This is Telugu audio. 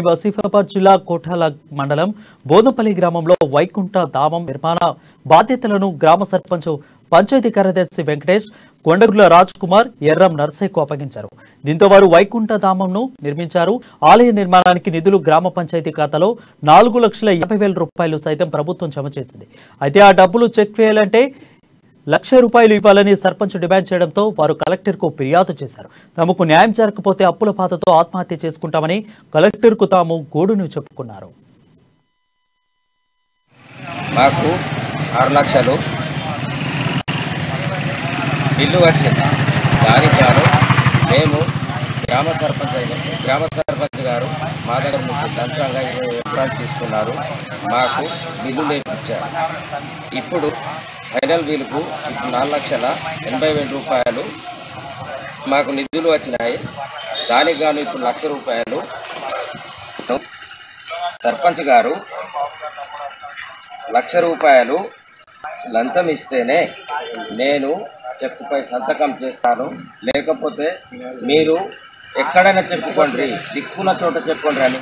వసీఫాబాద్ జిల్లా కోఠాల మండలం బోదంపల్లి గ్రామంలో వైకుంఠ ధామం నిర్మాణ బాధ్యతలను గ్రామ సర్పంచ్ పంచాయతీ కార్యదర్శి వెంకటేష్, కొండగుర్ల రాజ్ కుమార్, ఎర్రం నర్సయ్యకు అప్పగించారు. దీంతో వారు వైకుంఠ ధామంను నిర్మించారు. ఆలయ నిర్మాణానికి నిధులు గ్రామ పంచాయతీ ఖాతాలో 4,50,000 రూపాయలు సైతం ప్రభుత్వం జమ చేసింది. అయితే ఆ డబ్బులు చెక్ వేయాలంటే ₹1,00,000 ఇవ్వాలని సర్పంచ్ డిమాండ్ చేయడంతో వారు కలెక్టర్కు ఫిర్యాదు చేశారు. తమకు న్యాయం జరగకపోతే అప్పుల బాధతో ఆత్మహత్య చేసుకుంటామని కలెక్టర్కు తాము గోడును చెప్పుకున్నారు. మాకు 6 లక్షలు బిల్లు వచ్చింది. దానికి గాను మేము గ్రామ సర్పంచ్ గారు మా దగ్గర నుంచి లంచంగా 20 ఎకరాలు తీసుకున్నారు. మాకు బిల్లు లేపించారు. ఇప్పుడు ఫైనల్ బిల్లుకు 4,80,000 రూపాయలు మాకు నిధులు వచ్చినాయి. దానికి గాను ఇప్పుడు ₹1,00,000 సర్పంచ్ గారు ₹1,00,000 లంచం ఇస్తేనే నేను చెక్కుపై సంతకం చేస్తాను, లేకపోతే మీరు ఎక్కడైనా చెప్పుకోండి, దిక్కున్న చోట చెప్పుకోండి అని